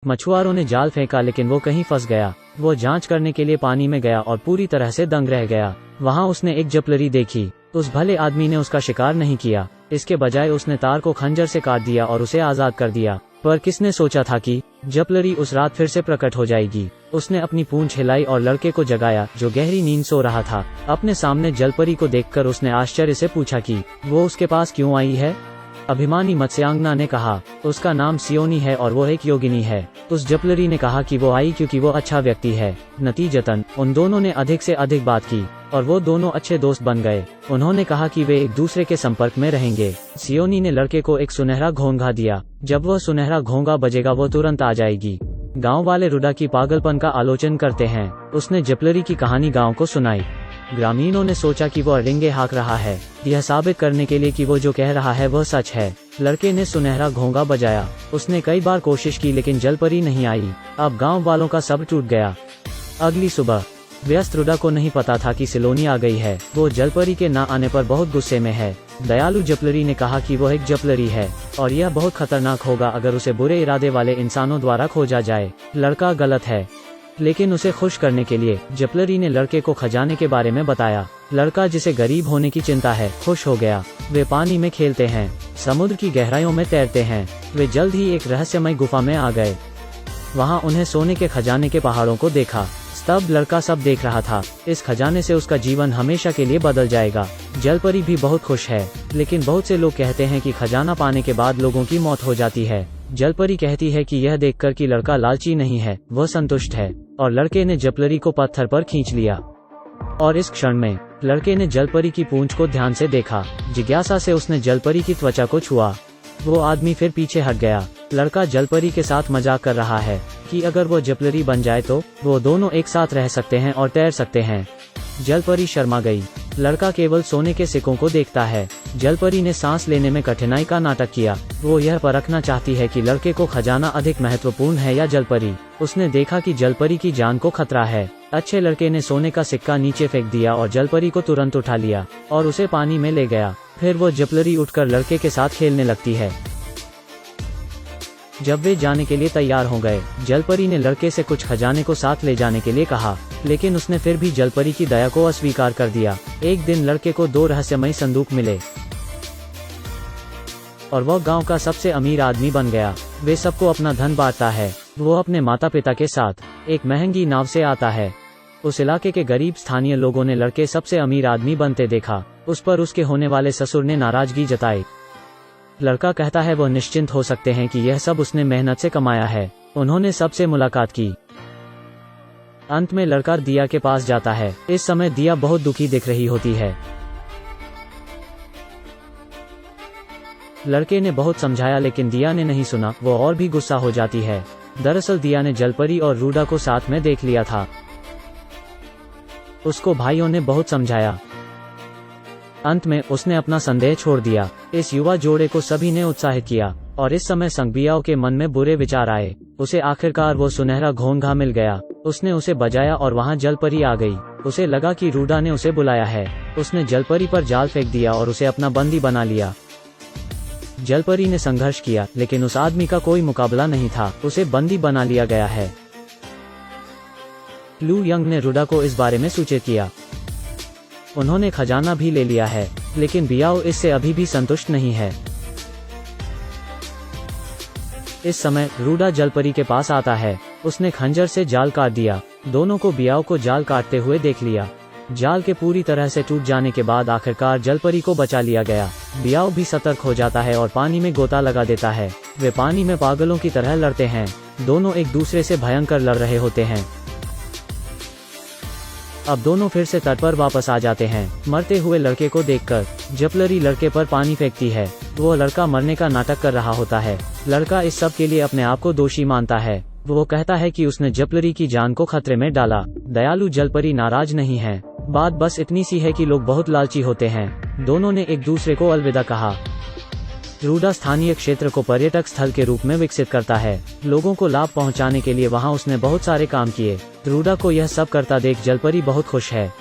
मछुआरों ने जाल फेंका लेकिन वो कहीं फंस गया। वो जांच करने के लिए पानी में गया और पूरी तरह से दंग रह गया। वहाँ उसने एक जपलरी देखी। उस भले आदमी ने उसका शिकार नहीं किया, इसके बजाय उसने तार को खंजर से काट दिया और उसे आजाद कर दिया। पर किसने सोचा था कि जपलरी उस रात फिर से प्रकट हो जाएगी। उसने अपनी पूंछ हिलाई और लड़के को जगाया जो गहरी नींद सो रहा था। अपने सामने जलपरी को देखकर उसने आश्चर्य से पूछा कि वो उसके पास क्यों आई है। अभिमानी मत्स्यांगना ने कहा, उसका नाम सियोनी है और वो एक योगिनी है। उस जपलरी ने कहा कि वो आई क्योंकि वो अच्छा व्यक्ति है। नतीजतन उन दोनों ने अधिक से अधिक बात की और वो दोनों अच्छे दोस्त बन गए। उन्होंने कहा कि वे एक दूसरे के संपर्क में रहेंगे। सियोनी ने लड़के को एक सुनहरा घोंघा दिया। जब वह सुनहरा घोंघा बजेगा वो तुरंत आ जाएगी। गांव वाले रुडा की पागलपन का आलोचन करते हैं। उसने जपलरी की कहानी गांव को सुनाई। ग्रामीणों ने सोचा कि वह रिंगे हाँक रहा है, यह साबित करने के लिए कि वो जो कह रहा है वह सच है। लड़के ने सुनहरा घोंघा बजाया। उसने कई बार कोशिश की लेकिन जलपरी नहीं आई। अब गांव वालों का सब्र टूट गया। अगली सुबह व्यस्त रुडा को नहीं पता था कि सिलोनी आ गई है। वो जलपरी के ना आने पर बहुत गुस्से में है। दयालु जपलरी ने कहा कि वह एक जपलरी है और यह बहुत खतरनाक होगा अगर उसे बुरे इरादे वाले इंसानों द्वारा खोजा जाए। लड़का गलत है, लेकिन उसे खुश करने के लिए जपलरी ने लड़के को खजाने के बारे में बताया। लड़का, जिसे गरीब होने की चिंता है, खुश हो गया। वे पानी में खेलते हैं, समुद्र की गहराइयों में तैरते हैं। वे जल्द ही एक रहस्यमय गुफा में आ गए। वहाँ उन्हें सोने के खजाने के पहाड़ों को देखा। स्तब्ध लड़का सब देख रहा था। इस खजाने से उसका जीवन हमेशा के लिए बदल जाएगा। जलपरी भी बहुत खुश है, लेकिन बहुत से लोग कहते हैं कि खजाना पाने के बाद लोगों की मौत हो जाती है। जलपरी कहती है कि यह देखकर कि लड़का लालची नहीं है, वह संतुष्ट है। और लड़के ने जलपरी को पत्थर पर खींच लिया और इस क्षण में लड़के ने जलपरी की पूंछ को ध्यान से देखा। जिज्ञासा से उसने जलपरी की त्वचा को छुआ। वो आदमी फिर पीछे हट गया। लड़का जलपरी के साथ मजाक कर रहा है कि अगर वो जपलरी बन जाए तो वो दोनों एक साथ रह सकते हैं और तैर सकते हैं। जलपरी शर्मा गई। लड़का केवल सोने के सिक्कों को देखता है। जलपरी ने सांस लेने में कठिनाई का नाटक किया। वो यह परखना चाहती है कि लड़के को खजाना अधिक महत्वपूर्ण है या जलपरी। उसने देखा कि जलपरी की जान को खतरा है। अच्छे लड़के ने सोने का सिक्का नीचे फेंक दिया और जलपरी को तुरंत उठा लिया और उसे पानी में ले गया। फिर वो जपलरी उठकर लड़के के साथ खेलने लगती है। जब वे जाने के लिए तैयार हो गए, जलपरी ने लड़के से कुछ खजाने को साथ ले जाने के लिए कहा, लेकिन उसने फिर भी जलपरी की दया को अस्वीकार कर दिया। एक दिन लड़के को 2 रहस्यमयी संदूक मिले और वह गांव का सबसे अमीर आदमी बन गया। वे सबको अपना धन बांटता है। वो अपने माता पिता के साथ एक महंगी नाव से आता है। उस इलाके के गरीब स्थानीय लोगों ने लड़के सबसे अमीर आदमी बनते देखा। उस पर उसके होने वाले ससुर ने नाराजगी जताई। लड़का कहता है वह निश्चिंत हो सकते हैं कि यह सब उसने मेहनत से कमाया है। उन्होंने सबसे मुलाकात की। अंत में लड़का दिया के पास जाता है। इस समय दिया बहुत दुखी दिख रही होती है। लड़के ने बहुत समझाया लेकिन दिया ने नहीं सुना। वो और भी गुस्सा हो जाती है। दरअसल दिया ने जलपरी और रूडा को साथ में देख लिया था। उसको भाइयों ने बहुत समझाया। अंत में उसने अपना संदेह छोड़ दिया। इस युवा जोड़े को सभी ने उत्साहित किया और इस समय संगबियाओं के मन में बुरे विचार आए। उसे आखिरकार वो सुनहरा घोंघा मिल गया। उसने उसे बजाया और वहाँ जलपरी आ गई। उसे लगा कि रूडा ने उसे बुलाया है। उसने जलपरी पर जाल फेंक दिया और उसे अपना बंदी बना लिया। जलपरी ने संघर्ष किया लेकिन उस आदमी का कोई मुकाबला नहीं था। उसे बंदी बना लिया गया है। लू यंग ने रूडा को इस बारे में सूचित किया। उन्होंने खजाना भी ले लिया है, लेकिन बियाओ इससे अभी भी संतुष्ट नहीं है। इस समय रूडा जलपरी के पास आता है। उसने खंजर से जाल काट दिया। दोनों को बियाओ को जाल काटते हुए देख लिया। जाल के पूरी तरह से टूट जाने के बाद आखिरकार जलपरी को बचा लिया गया। बियाओ भी सतर्क हो जाता है और पानी में गोता लगा देता है। वे पानी में पागलों की तरह लड़ते हैं। दोनों एक दूसरे से भयंकर लड़ रहे होते हैं। अब दोनों फिर से तट पर वापस आ जाते हैं। मरते हुए लड़के को देखकर जपलरी लड़के पर पानी फेंकती है। वो लड़का मरने का नाटक कर रहा होता है। लड़का इस सब के लिए अपने आप को दोषी मानता है। वो कहता है कि उसने जपलरी की जान को खतरे में डाला। दयालु जलपरी नाराज नहीं है। बात बस इतनी सी है कि लोग बहुत लालची होते हैं। दोनों ने एक दूसरे को अलविदा कहा। रूडा स्थानीय क्षेत्र को पर्यटक स्थल के रूप में विकसित करता है। लोगों को लाभ पहुंचाने के लिए वहां उसने बहुत सारे काम किए। रूडा को यह सब करता देख जलपरी बहुत खुश है।